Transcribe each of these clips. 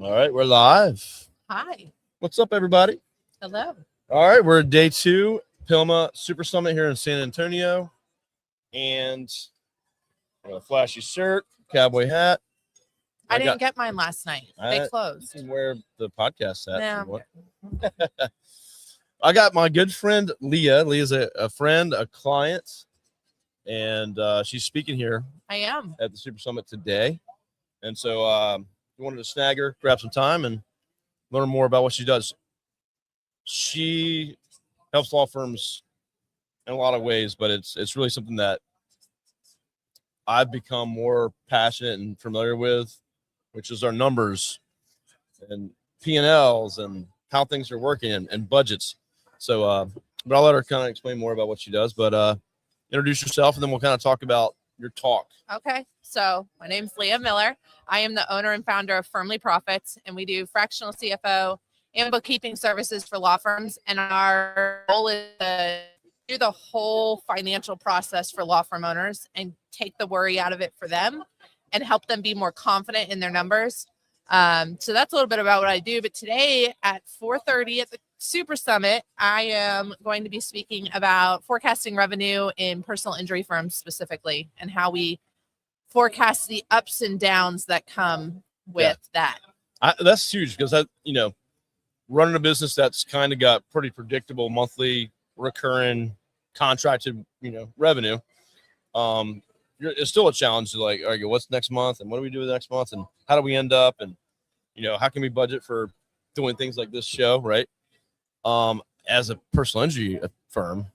All right, we're live. Hi. What's up, everybody? Hello. All right, we're at day 2, PILMMA Super Summit here in San Antonio. And a flashy shirt, cowboy hat. I didn't get mine last night. They closed. You can wear the podcast hat. Yeah. I got my good friend, Leah. Leah's a friend, a client, and she's speaking here. I am. At the Super Summit today. And so we wanted to snag her, grab some time, and learn more about what she does. She helps law firms in a lot of ways, but it's really something that I've become more passionate and familiar with, which is our numbers and P&Ls and how things are working and budgets. So, but I'll let her kind of explain more about what she does, but introduce yourself, and then we'll kind of talk about your talk. Okay. So my name's Leah Miller. I am the owner and founder of Firmly Profits, and we do fractional CFO and bookkeeping services for law firms. And our goal is to do the whole financial process for law firm owners and take the worry out of it for them and help them be more confident in their numbers. So that's a little bit about what I do. But today at 4:30 at the Super Summit, I am going to be speaking about forecasting revenue in personal injury firms specifically, and how we forecast the ups and downs that come with that. That's huge, because running a business that's kind of got pretty predictable monthly recurring contracted, revenue. It's still a challenge to all right, what's next month, and what do we do with next month, and how do we end up, and how can we budget for doing things like this show, right? As a personal injury firm,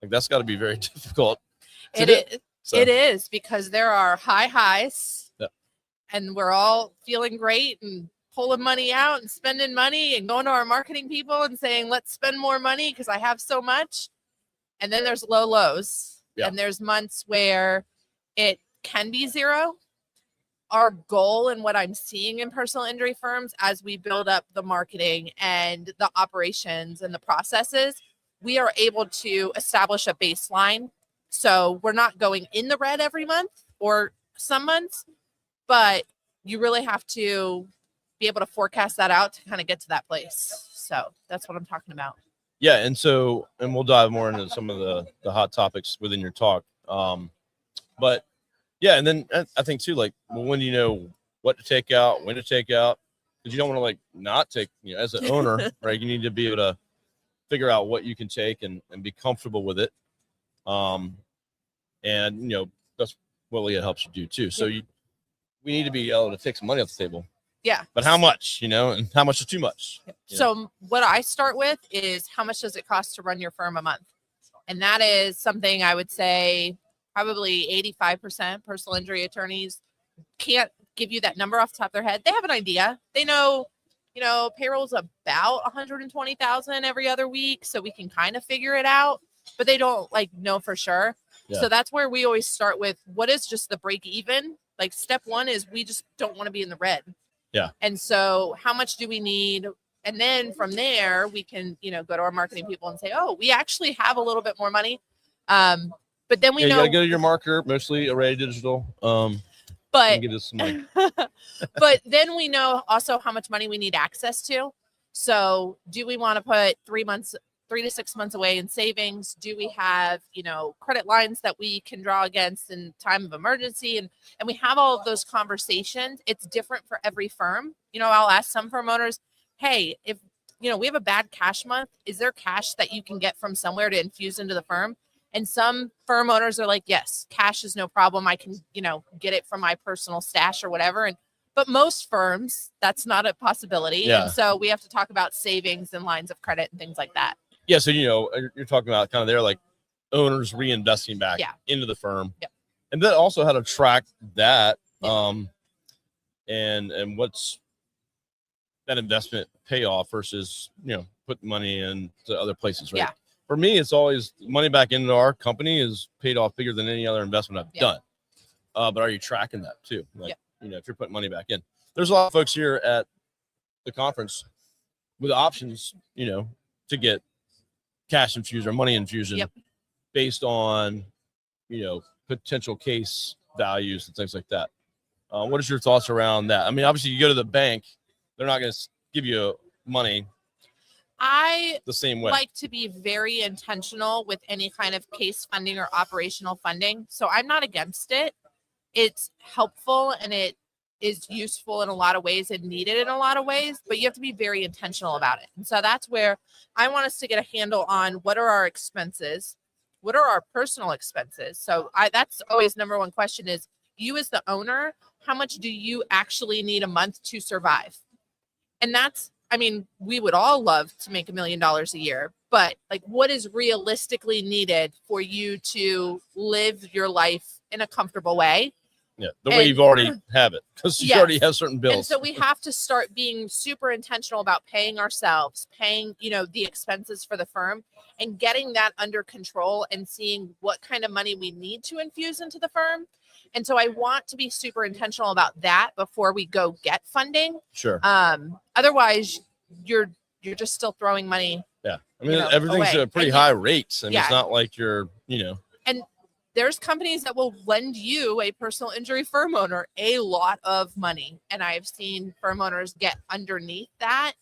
that's got to be very difficult. It is, because there are high highs, and we're all feeling great and pulling money out and spending money and going to our marketing people and saying, let's spend more money because I have so much. And then there's low lows, and there's months where it can be zero. Our goal, and what I'm seeing in personal injury firms as we build up the marketing and the operations and the processes, we are able to establish a baseline. So we're not going in the red every month or some months, but you really have to be able to forecast that out to kind of get to that place. So that's what I'm talking about. Yeah. And we'll dive more into some of the hot topics within your talk. But yeah, and then I think too, when do you know what to take out, when to take out? Because you don't want to not take, as an owner, right? You need to be able to figure out what you can take and be comfortable with it. And that's what Leah helps you do too. So we need to be able to take some money off the table. Yeah. But how much, and how much is too much? So what I start with is, how much does it cost to run your firm a month? And that is something I would say probably 85% personal injury attorneys can't give you that number off the top of their head. They have an idea. They know, payroll's about 120,000 every other week, so we can kind of figure it out, but they don't know for sure. Yeah. So that's where we always start with, what is just the break even? Step one is, we just don't want to be in the red. Yeah. And so how much do we need? And then from there, we can, go to our marketing people and say, oh, we actually have a little bit more money. But then we know you gotta go to your marketer, mostly Array Digital. But give us some money. But then we know also how much money we need access to. So do we want to put 3 to 6 months away in savings? Do we have, credit lines that we can draw against in time of emergency? And we have all of those conversations. It's different for every firm. I'll ask some firm owners, hey, if, we have a bad cash month, is there cash that you can get from somewhere to infuse into the firm? And some firm owners are like, yes, cash is no problem. I can, get it from my personal stash or whatever. But most firms, that's not a possibility. Yeah. And so we have to talk about savings and lines of credit and things like that. Yeah. So, you're talking about kind of their owners reinvesting back into the firm. Yep. And then also how to track that. And what's that investment payoff versus, putting money into other places, right? Yeah. For me, it's always money back into our company is paid off bigger than any other investment I've done. But are you tracking that too? If you're putting money back in, there's a lot of folks here at the conference with options, to get cash infusion or money infusion based on, potential case values and things like that. What is your thoughts around that? I mean, obviously you go to the bank they're not going to give you money I the same way. like to be very intentional with any kind of case funding or operational funding. So I'm not against it. It's helpful and it is useful in a lot of ways and needed in a lot of ways, but you have to be very intentional about it. And so that's where I want us to get a handle on what are our expenses, what are our personal expenses. So that's always number one question is, you as the owner, how much do you actually need a month to survive? And that's, I mean, we would all love to make $1 million a year, but like, what is realistically needed for you to live your life in a comfortable way? Yeah, the way you've already have it, because you already have certain bills. And so we have to start being super intentional about paying ourselves, paying, the expenses for the firm and getting that under control and seeing what kind of money we need to infuse into the firm. And so I want to be super intentional about that before we go get funding. Sure. Otherwise, you're just still throwing money. Yeah. I mean, everything's at a pretty high rates. I mean, it's not like you're, And there's companies that will lend you, a personal injury firm owner, a lot of money. And I've seen firm owners get underneath that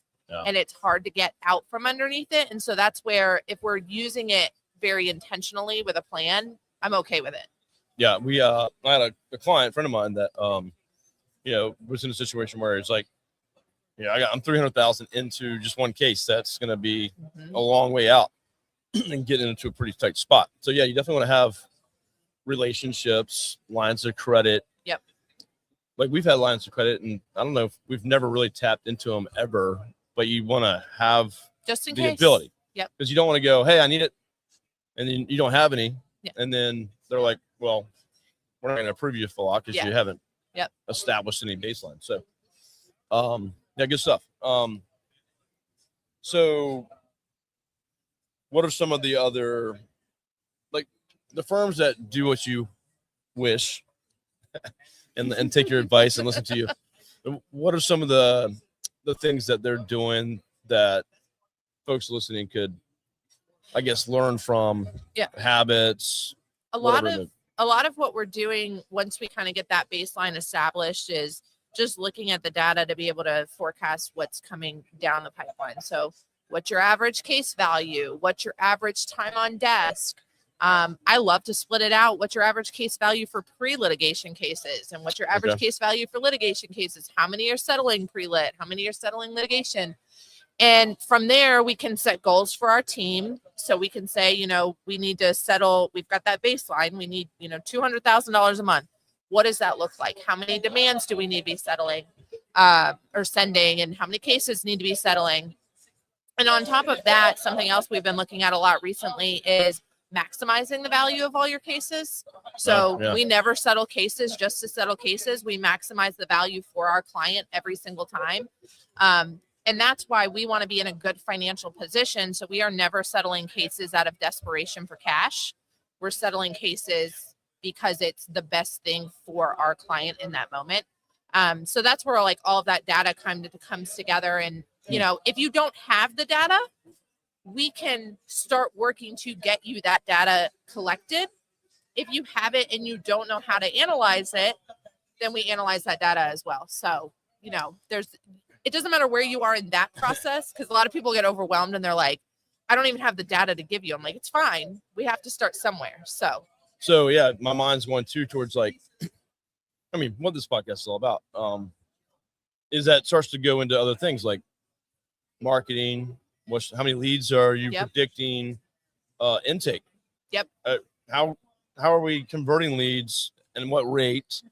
and it's hard to get out from underneath it. And so that's where, if we're using it very intentionally with a plan, I'm okay with it. Yeah. I had a client friend of mine that, was in a situation where it's like, I'm 300,000 into just one case. That's going to be a long way out and getting into a pretty tight spot. So yeah, you definitely want to have relationships, lines of credit. Yep. Like we've had lines of credit, and I don't know if we've never really tapped into them ever, but you want to have just in the case. ability. Yep. Because you don't want to go, hey, I need it, and then you don't have any, yep. And then they're like, well, we're not going to approve you for a lot because you haven't established any baseline. So, yeah, good stuff. So what are some of the other, like the firms that do what you wish and take your advice and listen to you? What are some of the things that they're doing that folks listening could, I guess, learn from? Habits? A lot of what we're doing once we kind of get that baseline established is just looking at the data to be able to forecast what's coming down the pipeline. So what's your average case value? What's your average time on desk? I love to split it out. What's your average case value for pre-litigation cases? And what's your average case value for litigation cases? How many are settling pre-lit? How many are settling litigation? And from there, we can set goals for our team. So we can say, we need to settle. We've got that baseline. We need, $200,000 a month. What does that look like? How many demands do we need to be settling or sending? And how many cases need to be settling? And on top of that, something else we've been looking at a lot recently is maximizing the value of all your cases. So we never settle cases just to settle cases. We maximize the value for our client every single time. And that's why we want to be in a good financial position. So we are never settling cases out of desperation for cash. We're settling cases because it's the best thing for our client in that moment. So that's where like all of that data comes together. And, if you don't have the data, we can start working to get you that data collected. If you have it and you don't know how to analyze it, then we analyze that data as well. So, it doesn't matter where you are in that process, because a lot of people get overwhelmed and they're like, I don't even have the data to give you. I'm like, it's fine. We have to start somewhere. So yeah, my mind's going towards like, what this podcast is all about is that starts to go into other things like marketing. How many leads are you predicting? Intake. Yep. How are we converting leads and what rate?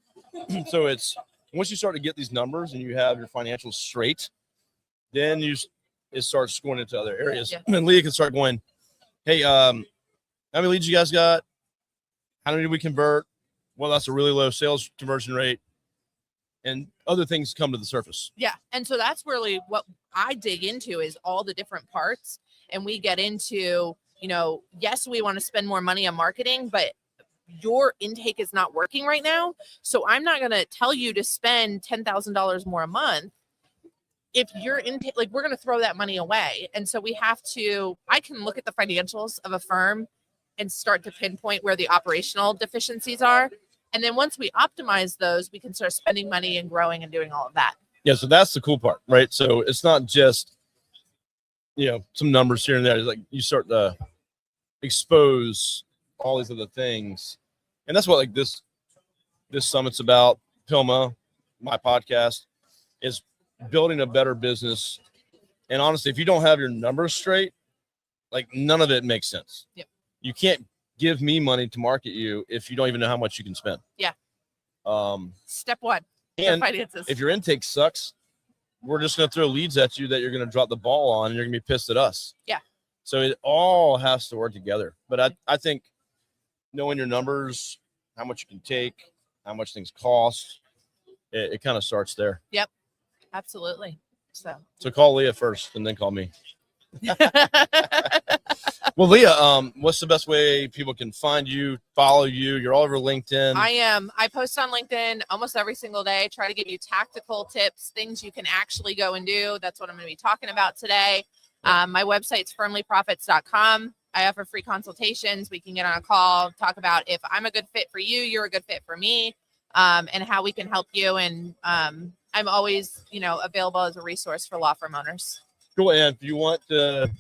So it's, once you start to get these numbers and you have your financials straight, then it starts going into other areas. And Leah can start going, hey, how many leads you guys got? How many did we convert? Well, that's a really low sales conversion rate. And other things come to the surface. Yeah. And so that's really what I dig into, is all the different parts. And we get into, yes, we want to spend more money on marketing, but your intake is not working right now. So I'm not going to tell you to spend $10,000 more a month. If your intake, like, we're going to throw that money away. And so I can look at the financials of a firm and start to pinpoint where the operational deficiencies are. And then once we optimize those, we can start spending money and growing and doing all of that. Yeah, so that's the cool part, right? So it's not just, some numbers here and there. It's like you start to expose all these other things. And that's what like this summit's about. PILMMA, my podcast, is building a better business. And honestly, if you don't have your numbers straight, like none of it makes sense. Yep. You can't give me money to market you if you don't even know how much you can spend. Yeah. Step one. And finances. if your intake sucks, we're just going to throw leads at you that you're going to drop the ball on, and you're going to be pissed at us. Yeah. So it all has to work together. But I think knowing your numbers, how much you can take, how much things cost, it kind of starts there. Yep. Absolutely. So call Leah first and then call me. Well, Leah, what's the best way people can find you, follow you? You're all over LinkedIn. I am. I post on LinkedIn almost every single day. Try to give you tactical tips, things you can actually go and do. That's what I'm going to be talking about today. My website's firmlyprofits.com. I offer free consultations. We can get on a call, talk about if I'm a good fit for you, you're a good fit for me, and how we can help you. And I'm always, available as a resource for law firm owners. Cool. And if you want to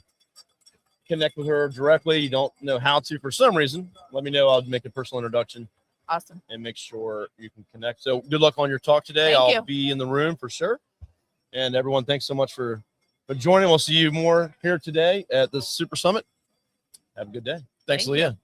connect with her directly, you don't know how to for some reason, let me know. I'll make a personal introduction. Awesome. And make sure you can connect. So good luck on your talk today. I'll be in the room for sure. And everyone, thanks so much for joining. We'll see you more here today at the Super Summit. Have a good day. Thanks, Leah.